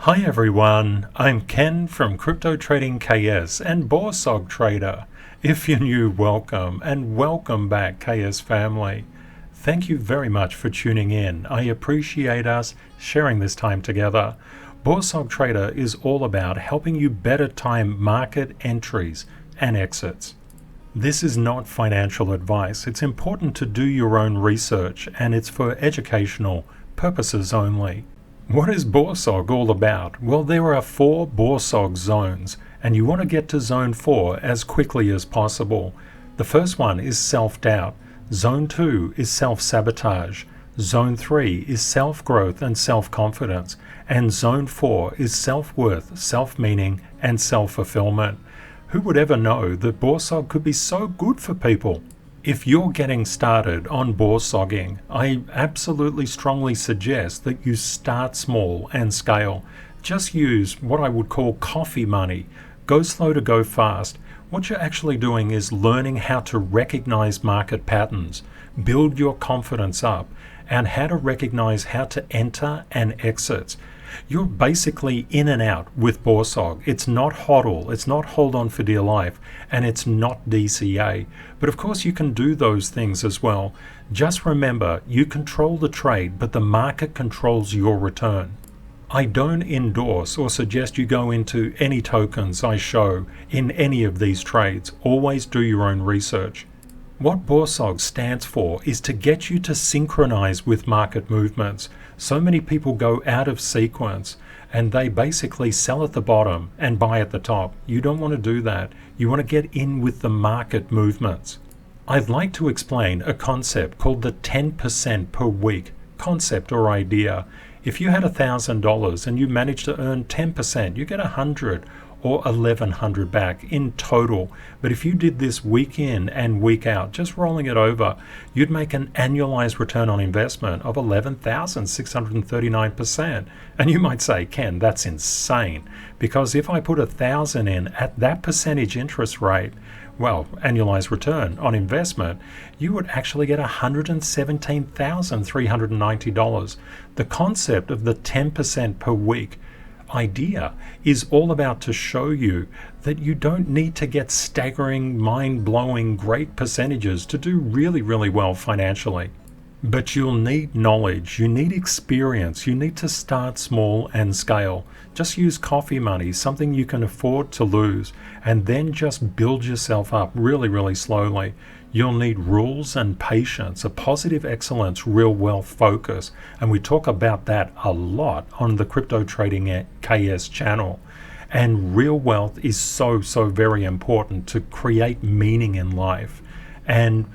Hi everyone, I'm Ken from CryptoTradingKS and BORSOG Trader. If you're new, welcome, and welcome back KS family. Thank you very much for tuning in. I appreciate us sharing this time together. BORSOG Trader is all about helping you better time market entries and exits. This is not financial advice. It's important to do your own research, and it's for educational purposes only. What is BORSOG all about? Well, there are 4 BORSOG zones, and you want to get to zone 4 as quickly as possible. The first one is self-doubt. Zone 2 is self-sabotage. Zone 3 is self-growth and self-confidence. And zone 4 is self-worth, self-meaning, and self-fulfillment. Who would ever know that BORSOG could be so good for people? If you're getting started on BORSOGing, I absolutely strongly suggest that you start small and scale. Just use what I would call coffee money. Go slow to go fast. What you're actually doing is learning how to recognize market patterns, build your confidence up, and how to recognize how to enter and exit. You're basically in and out with BORSOG. It's not HODL, it's not hold on for dear life, and it's not DCA. But of course you can do those things as well. Just remember, you control the trade, but the market controls your return. I don't endorse or suggest you go into any tokens I show in any of these trades. Always do your own research. What BORSOG stands for is to get you to synchronize with market movements. So many people go out of sequence and they basically sell at the bottom and buy at the top. You don't want to do that. You want to get in with the market movements. I'd like to explain a concept called the 10% per week concept or idea. If you had $1,000 and you managed to earn 10%, you get 100 or 1,100 back in total. But if you did this week in and week out, just rolling it over, you'd make an annualized return on investment of 11,639%. And you might say, Ken, that's insane, because if I put 1,000 in at that percentage interest rate, well, annualized return on investment, you would actually get $117,390. The concept of the 10% per week idea is all about to show you that you don't need to get staggering, mind-blowing, great percentages to do really, really well financially. But you'll need knowledge, you need experience, you need to start small and scale. Just use coffee money, something you can afford to lose, and then just build yourself up really, really slowly. You'll need rules and patience, a positive excellence, real wealth focus. And we talk about that a lot on the Crypto Trading KS channel. And real wealth is so very important to create meaning in life. And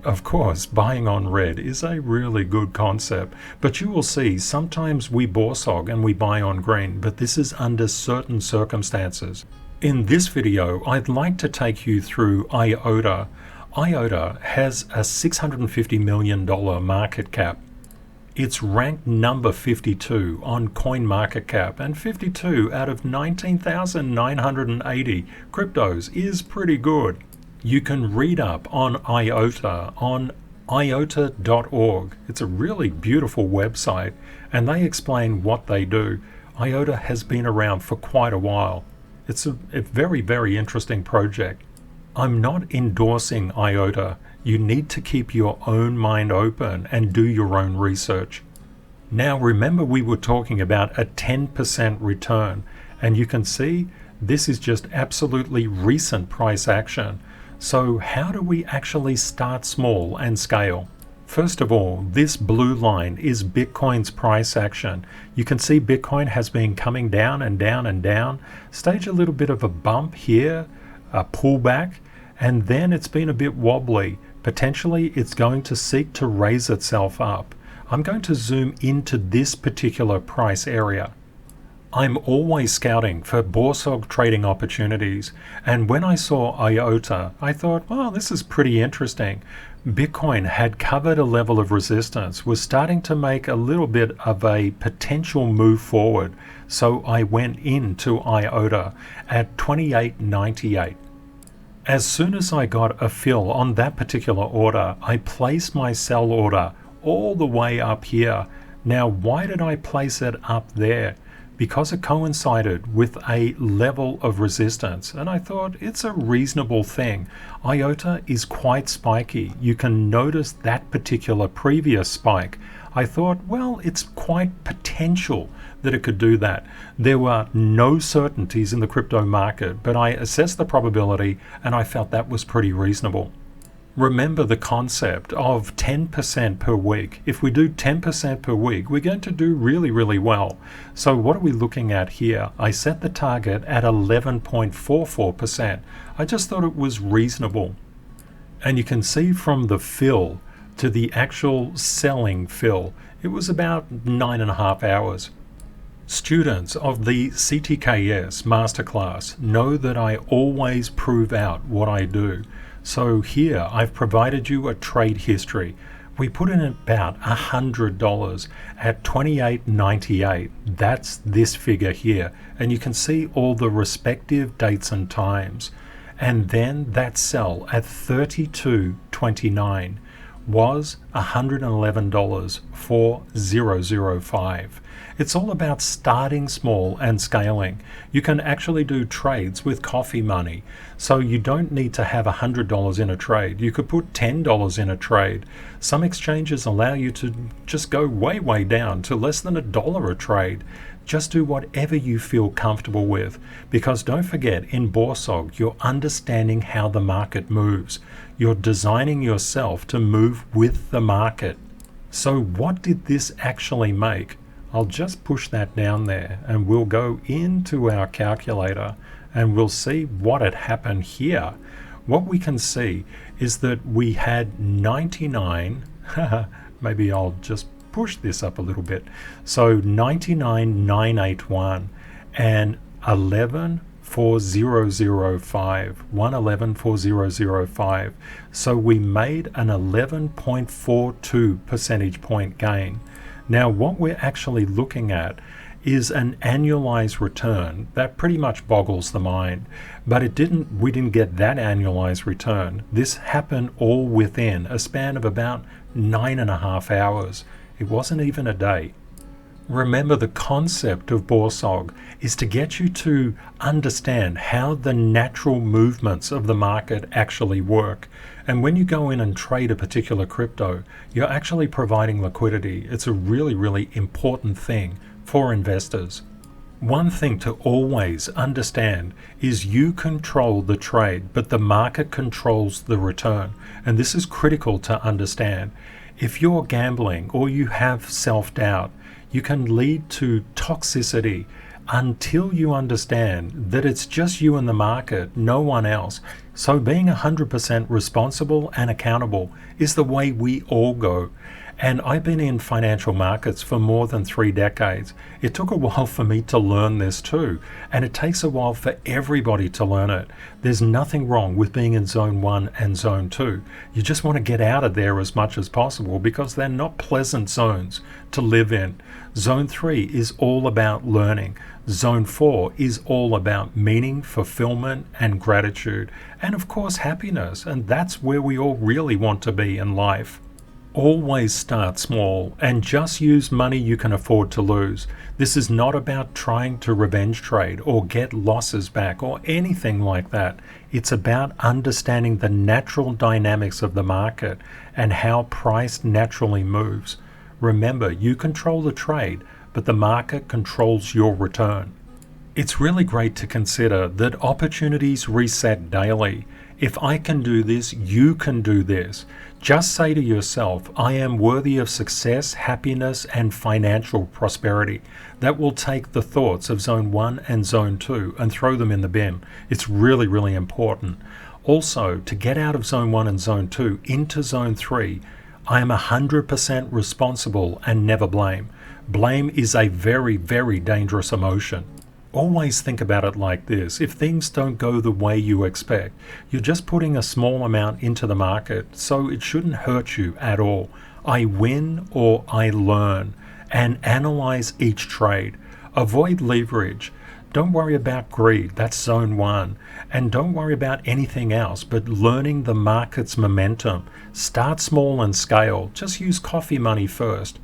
of course, buying on red is a really good concept, but you will see sometimes we BORSOG and we buy on green, but this is under certain circumstances. In this video, I'd like to take you through IOTA. IOTA has a $650 million market cap. It's ranked number 52 on CoinMarketCap, and 52 out of 19,980 cryptos is pretty good. You can read up on IOTA on IOTA.org. It's a really beautiful website, and they explain what they do. IOTA has been around for quite a while. It's a very, very interesting project. I'm not endorsing IOTA. You need to keep your own mind open and do your own research. Now remember, we were talking about a 10% return, and you can see this is just absolutely recent price action. So how do we actually start small and scale? First of all, this blue line is Bitcoin's price action. You can see Bitcoin has been coming down and down and down, stage a little bit of a bump here, a pullback, and then it's been a bit wobbly. Potentially it's going to seek to raise itself up. I'm going to zoom into this particular price area. I'm always scouting for BORSOG trading opportunities, and when I saw IOTA, I thought, well, this is pretty interesting. Bitcoin had covered a level of resistance, was starting to make a little bit of a potential move forward, so I went into IOTA at 28.98. As soon as I got a fill on that particular order, I placed my sell order all the way up here. Now, why did I place it up there? because it coincided with a level of resistance, and I thought it's a reasonable thing. IOTA is quite spiky. You can notice that particular previous spike. I thought, well, it's quite potential that it could do that. There were no certainties in the crypto market, but I assessed the probability and I felt that was pretty reasonable. Remember the concept of 10% per week. If we do 10% per week, we're going to do really, really well. So what are we looking at here? I set the target at 11.44%. I just thought it was reasonable. And you can see from the fill to the actual selling fill, it was about 9.5 hours. Students of the CTKS Masterclass know that I always prove out what I do. So here I've provided you a trade history. We put in about $100 at $28.98. That's this figure here. And you can see all the respective dates and times. And then that sell at $32.29 was $111.4005. It's all about starting small and scaling. You can actually do trades with coffee money. So you don't need to have $100 in a trade. You could put $10 in a trade. Some exchanges allow you to just go way, way down to less than $1 a trade. Just do whatever you feel comfortable with, because don't forget, in BORSOG, you're understanding how the market moves. You're designing yourself to move with the market. So what did this actually make? I'll just push that down there and we'll go into our calculator and we'll see what had happened here. What we can see is that we had 99, maybe I'll just push this up a little bit. So 99,981 and 11,4005. So we made an 11.42 percentage point gain. Now what we're actually looking at is an annualized return. That pretty much boggles the mind, but we didn't get that annualized return. This happened all within a span of about 9.5 hours. It wasn't even a day. Remember, the concept of BORSOG is to get you to understand how the natural movements of the market actually work. And when you go in and trade a particular crypto, you're actually providing liquidity. It's a really, really important thing for investors. One thing to always understand is you control the trade, but the market controls the return. And this is critical to understand. If you're gambling or you have self-doubt, you can lead to toxicity until you understand that it's just you and the market, no one else. So being 100% responsible and accountable is the way we all go. And I've been in financial markets for more than 3 decades. It took a while for me to learn this too, and it takes a while for everybody to learn it. There's nothing wrong with being in zone 1 and zone 2. You just want to get out of there as much as possible because they're not pleasant zones to live in. Zone 3 is all about learning. Zone 4 is all about meaning, fulfillment, and gratitude, and of course happiness, and that's where we all really want to be in life. Always start small and just use money you can afford to lose. This is not about trying to revenge trade or get losses back or anything like that. It's about understanding the natural dynamics of the market and how price naturally moves. Remember, you control the trade, but the market controls your return. It's really great to consider that opportunities reset daily. If I can do this, you can do this. Just say to yourself, I am worthy of success, happiness, and financial prosperity. That will take the thoughts of zone 1 and zone 2 and throw them in the bin. It's really, really important. Also, to get out of zone 1 and zone 2 into zone 3, I am 100% responsible and never blame. Blame is a very, very dangerous emotion. Always think about it like this. If things don't go the way you expect, you're just putting a small amount into the market, so it shouldn't hurt you at all. I win or I learn, and analyze each trade. Avoid leverage. Don't worry about greed, that's zone 1. And don't worry about anything else but learning the market's momentum. Start small and scale. Just use coffee money first.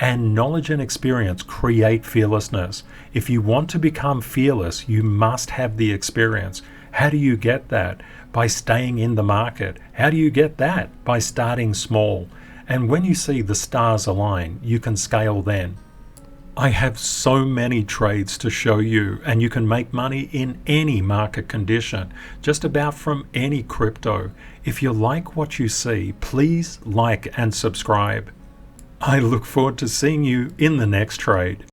And knowledge and experience create fearlessness. If you want to become fearless, you must have the experience. How do you get that? By staying in the market. How do you get that? By starting small. And when you see the stars align, you can scale then. I have so many trades to show you, and you can make money in any market condition, just about from any crypto. If you like what you see, please like and subscribe. I look forward to seeing you in the next trade.